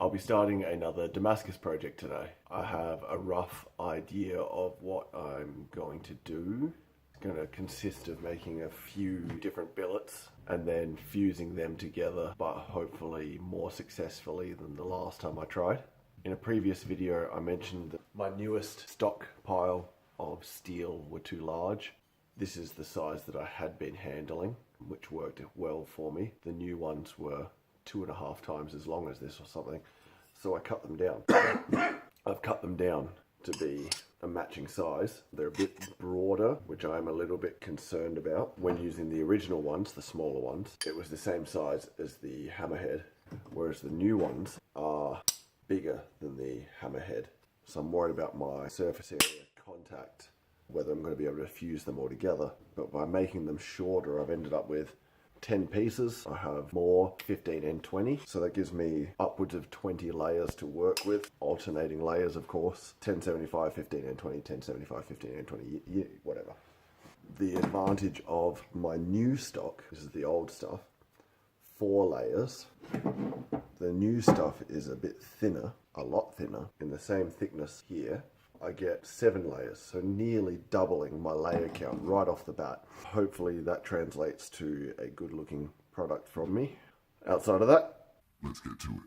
I'll be starting another Damascus project today. I have a rough idea of what I'm going to do. It's going to consist of making a few different billets and then fusing them together, but hopefully more successfully than the last time I tried. In a previous video, I mentioned that my newest stockpile of steel were too large. This is the size that I had been handling, which worked well for me. The new ones were 2.5 times as long as this or something, so I cut them down. I've cut them down to be a matching size. They're a bit broader, which I am a little bit concerned about. When using the original ones, the smaller ones, it was the same size as the hammerhead, whereas the new ones are bigger than the hammerhead. So I'm worried about my surface area contact, whether I'm going to be able to fuse them all together. But by making them shorter, I've ended up with 10 pieces. I have more 15 and 20, so that gives me upwards of 20 layers to work with, alternating layers of course. 1075, 15 and 20, 1075, 15 and 20, whatever. The advantage of my new stock, this is the old stuff, 4 layers. The new stuff is a bit thinner, a lot thinner, in the same thickness here. I get 7 layers, so nearly doubling my layer count right off the bat. Hopefully that translates to a good looking product from me. Outside of that, let's get to it.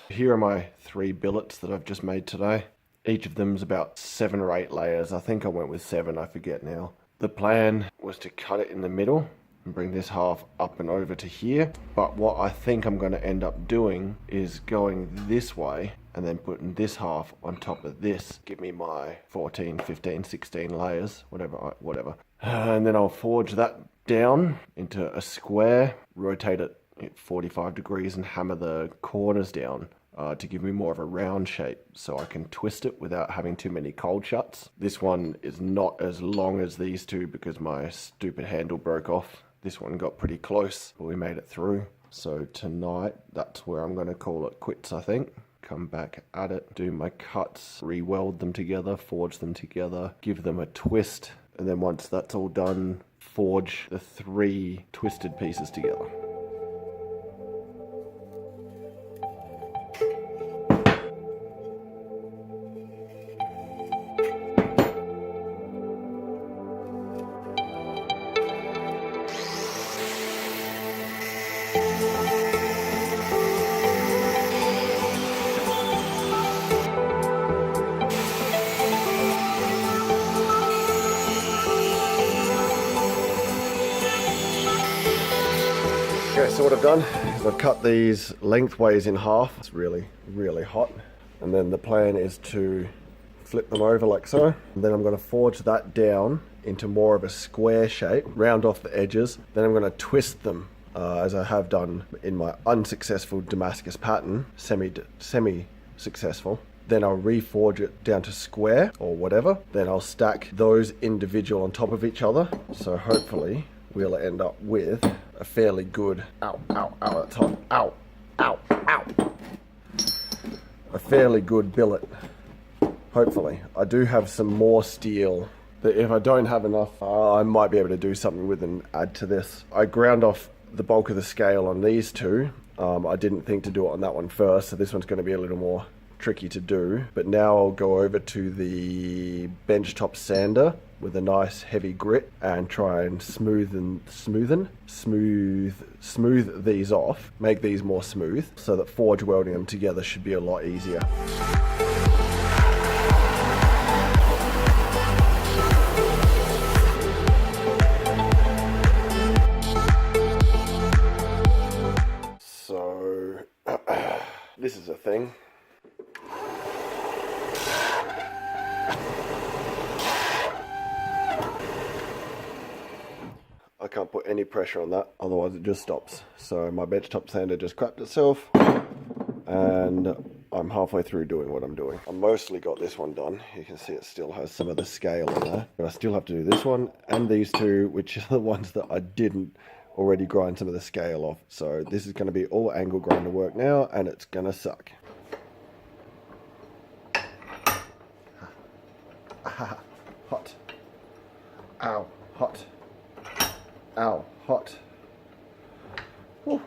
Here are my 3 billets that I've just made today. Each of them is about 7 or 8 layers. I think I went with 7, I forget now. The plan was to cut it in the middle and bring this half up and over to here. But what I think I'm going to end up doing is going this way and then putting this half on top of this. Give me my 14, 15, 16 layers, whatever. And then I'll forge that down into a square, rotate it at 45 degrees and hammer the corners down to give me more of a round shape so I can twist it without having too many cold shuts. This one is not as long as these two because my stupid handle broke off. This one got pretty close, but we made it through. So tonight, that's where I'm going to call it quits, I think. Come back at it, do my cuts, re-weld them together, forge them together, give them a twist, and then once that's all done, forge the 3 twisted pieces together. Okay, so what I've done is I've cut these lengthways in half. It's really, really hot. And then the plan is to flip them over like so. And then I'm going to forge that down into more of a square shape, round off the edges. Then I'm going to twist them as I have done in my unsuccessful Damascus pattern, semi-successful. Then I'll reforge it down to square or whatever. Then I'll stack those individual on top of each other. So hopefully we'll end up with a fairly good, ow, that's hot, ow, a fairly good billet, hopefully. I do have some more steel that if I don't have enough, I might be able to do something with and add to this. I ground off the bulk of the scale on these two. I didn't think to do it on that one first, so this one's going to be a little more tricky to do. But now I'll go over to the benchtop sander with a nice heavy grit and try and smooth these off, make these more smooth, so that forge welding them together should be a lot easier. So this is a thing. I can't put any pressure on that, otherwise it just stops. So my benchtop sander just crapped itself, and I'm halfway through doing what I'm doing. I mostly got this one done. You can see it still has some of the scale in there, but I still have to do this one and these two, which are the ones that I didn't already grind some of the scale off. So this is going to be all angle grinder work now, and it's going to suck. Hot. Ow, hot. Ow, hot. Woo.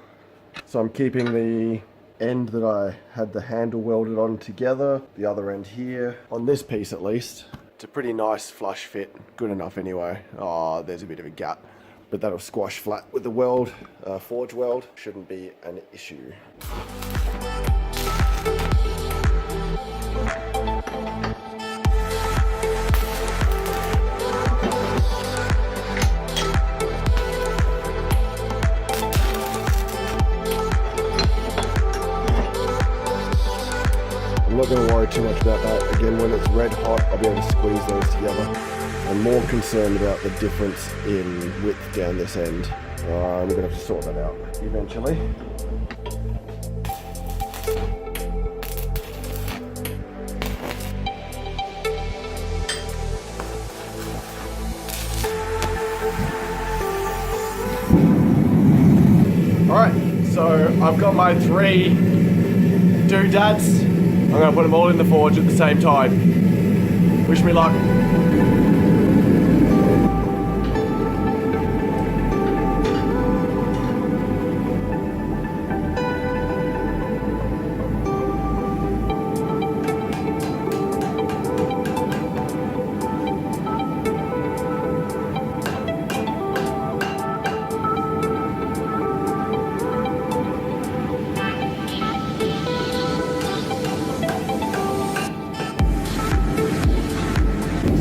So I'm keeping the end that I had the handle welded on together, the other end here, on this piece at least. It's a pretty nice flush fit, good enough anyway. Oh, there's a bit of a gap, but that'll squash flat with the weld, forge weld, shouldn't be an issue. I'm not going to worry too much about that. Again, when it's red hot, I'll be able to squeeze those together. I'm more concerned about the difference in width down this end. We're going to have to sort that out eventually. Alright, so I've got my 3 doodads. I'm going to put them all in the forge at the same time. Wish me luck.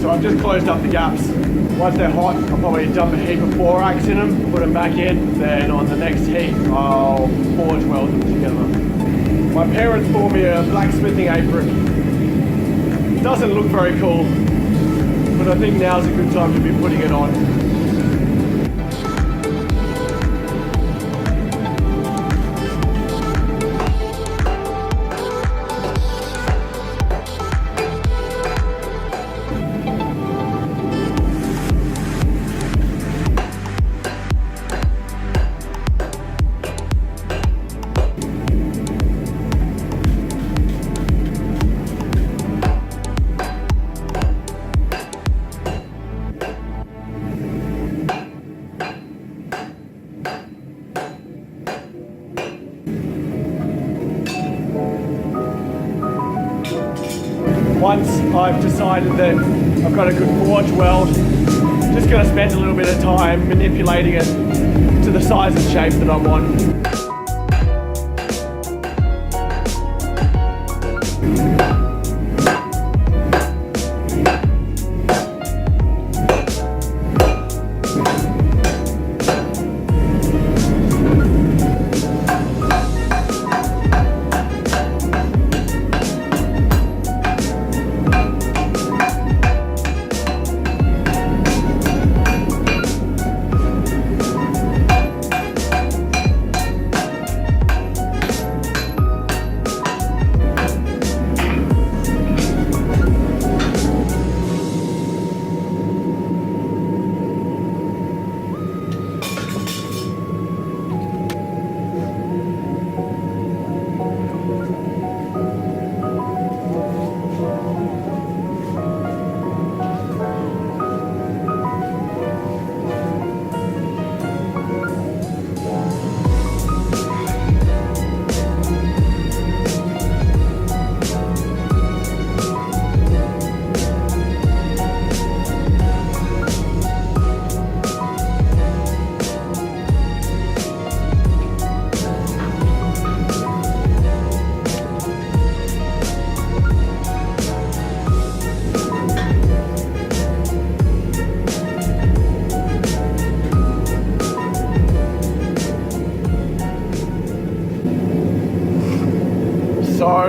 So I've just closed up the gaps. Once they're hot, I'll probably dump a heap of borax in them, put them back in, then on the next heat, I'll forge weld them together. My parents bought me a blacksmithing apron. It doesn't look very cool, but I think now's a good time to be putting it on. Once I've decided that I've got a good forge weld, just going to spend a little bit of time manipulating it to the size and shape that I want.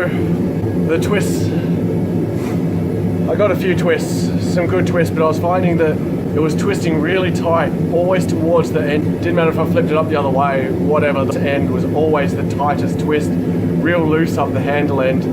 So the twists, I got a few twists, some good twists, but I was finding that it was twisting really tight, always towards the end. Didn't matter if I flipped it up the other way, whatever, the end was always the tightest twist, real loose up the handle end,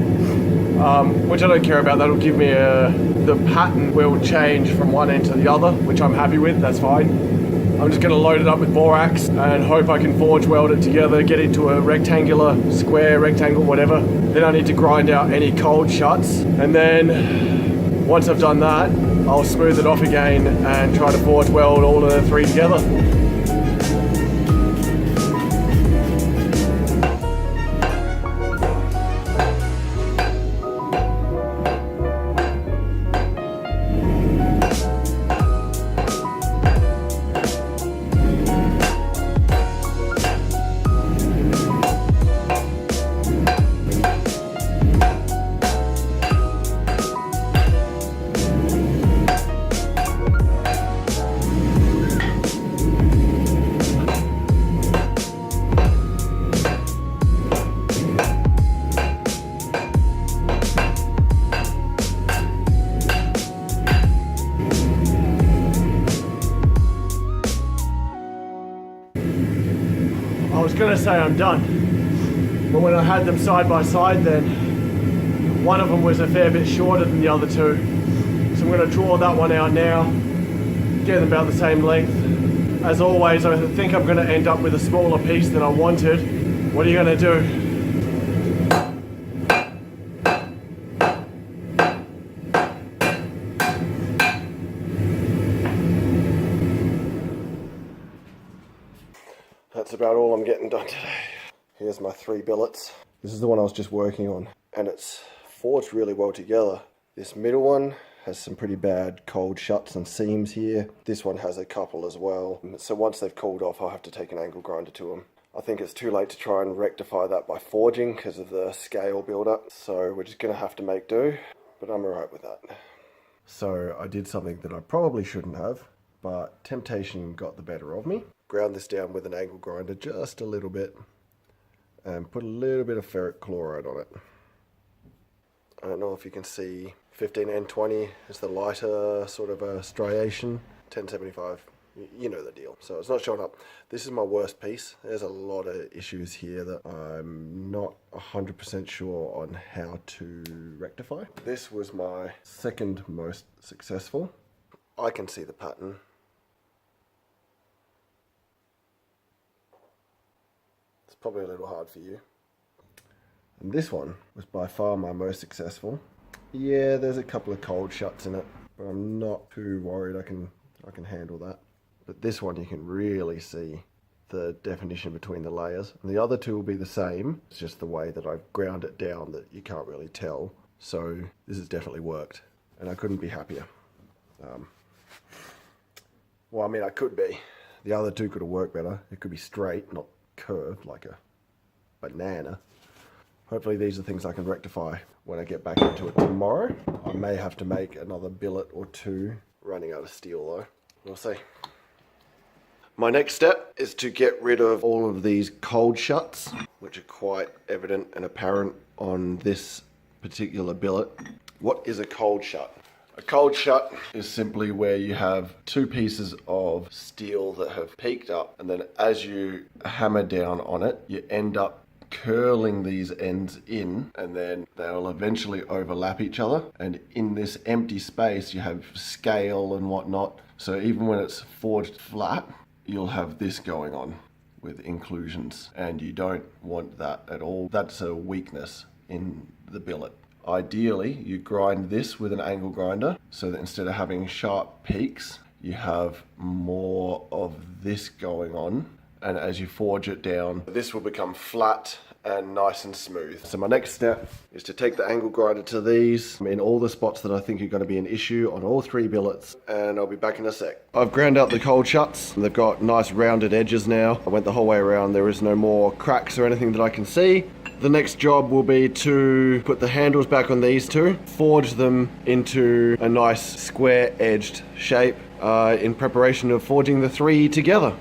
which I don't care about. That'll give me the pattern will change from one end to the other, which I'm happy with, that's fine. I'm just gonna load it up with borax and hope I can forge weld it together, get into a rectangular, square, rectangle, whatever. Then I need to grind out any cold shuts. And then once I've done that, I'll smooth it off again and try to forge weld all of the three together. I was gonna say I'm done, but when I had them side by side then, one of them was a fair bit shorter than the other two. So I'm gonna draw that one out now, get them about the same length. As always, I think I'm gonna end up with a smaller piece than I wanted. What are you gonna do? That's about all I'm getting done today. Here's my 3 billets. This is the one I was just working on, and it's forged really well together. This middle one has some pretty bad cold shuts and seams here. This one has a couple as well. So once they've cooled off, I'll have to take an angle grinder to them. I think it's too late to try and rectify that by forging because of the scale build-up. So we're just gonna have to make do, but I'm alright with that. So I did something that I probably shouldn't have, but temptation got the better of me. Ground this down with an angle grinder just a little bit and put a little bit of ferric chloride on it. I don't know if you can see 15N20 is the lighter sort of a striation, 1075, you know the deal. So it's not showing up. This is my worst piece. There's a lot of issues here that I'm not 100% sure on how to rectify. This was my second most successful. I can see the pattern. Probably a little hard for you. And this one was by far my most successful. Yeah, there's a couple of cold shuts in it, but I'm not too worried. I can handle that. But this one you can really see the definition between the layers. And the other two will be the same. It's just the way that I've ground it down that you can't really tell. So this has definitely worked, and I couldn't be happier. Well, I mean, I could be. The other two could have worked better. It could be straight, not curved like a banana. Hopefully these are things I can rectify when I get back into it tomorrow. I may have to make another billet or two. Running out of steel though. We'll see. My next step is to get rid of all of these cold shuts, which are quite evident and apparent on this particular billet. What is a cold shut? A cold shut is simply where you have two pieces of steel that have peaked up, and then as you hammer down on it, you end up curling these ends in, and then they'll eventually overlap each other. And in this empty space, you have scale and whatnot. So even when it's forged flat, you'll have this going on with inclusions, and you don't want that at all. That's a weakness in the billet. Ideally, you grind this with an angle grinder so that instead of having sharp peaks, you have more of this going on. And as you forge it down, this will become flat and nice and smooth. So my next step is to take the angle grinder to these in all the spots that I think are going to be an issue on all 3 billets, and I'll be back in a sec. I've ground out the cold shuts. They've got nice rounded edges now. I went the whole way around. There is no more cracks or anything that I can see. The next job will be to put the handles back on these two, forge them into a nice square-edged shape in preparation of forging the 3 together.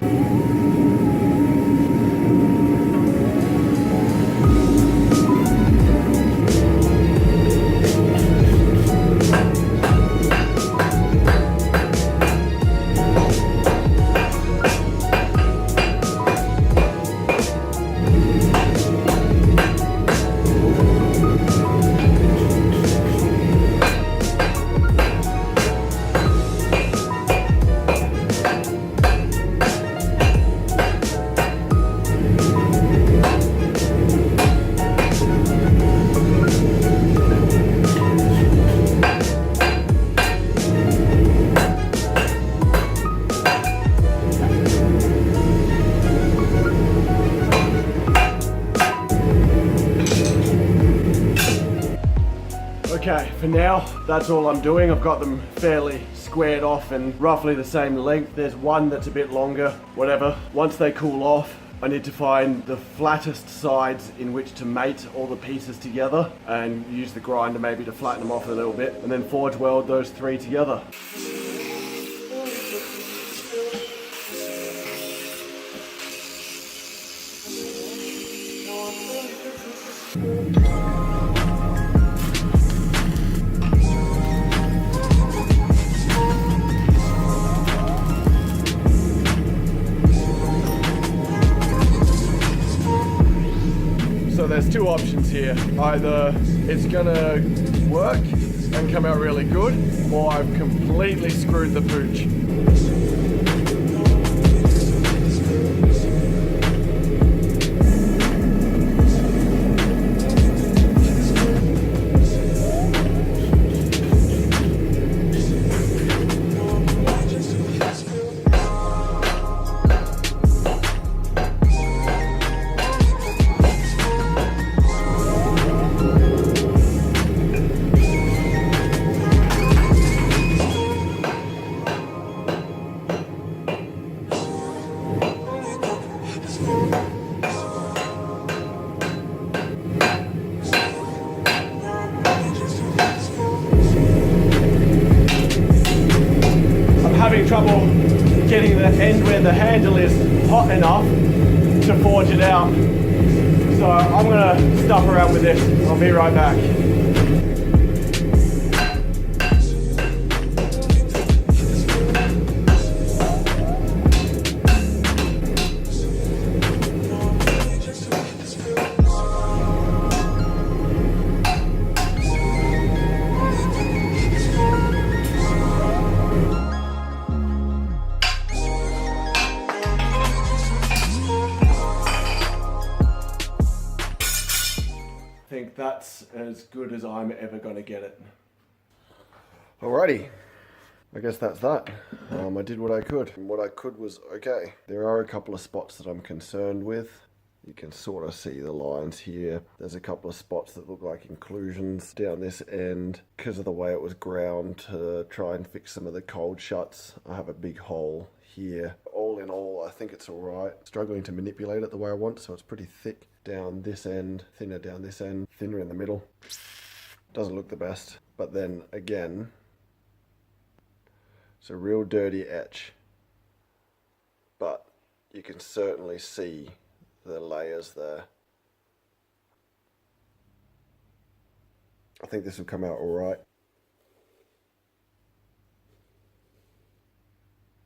Okay, for now, that's all I'm doing. I've got them fairly squared off and roughly the same length. There's one that's a bit longer, whatever. Once they cool off, I need to find the flattest sides in which to mate all the pieces together and use the grinder maybe to flatten them off a little bit, and then forge weld those three together. So there's two options here. Either it's gonna work and come out really good, or I've completely screwed the pooch. Having trouble getting the end where the handle is hot enough to forge it out. So I'm gonna stuff around with this. I'll be right back. I think that's as good as I'm ever going to get it. Alrighty, I guess that's that. I did what I could. And what I could was okay. There are a couple of spots that I'm concerned with. You can sort of see the lines here. There's a couple of spots that look like inclusions down this end because of the way it was ground to try and fix some of the cold shuts. I have a big hole here. All in all, I think it's alright. Struggling to manipulate it the way I want, so it's pretty thick down this end, thinner down this end, thinner in the middle. Doesn't look the best, but then again, it's a real dirty etch, but you can certainly see the layers there. I think this will come out alright.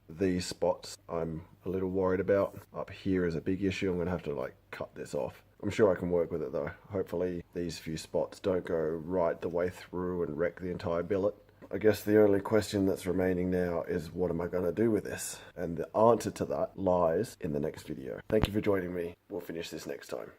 These spots I'm a little worried about. Up here is a big issue. I'm going to have to like cut this off. I'm sure I can work with it though. Hopefully these few spots don't go right the way through and wreck the entire billet. I guess the only question that's remaining now is what am I going to do with this? And the answer to that lies in the next video. Thank you for joining me. We'll finish this next time.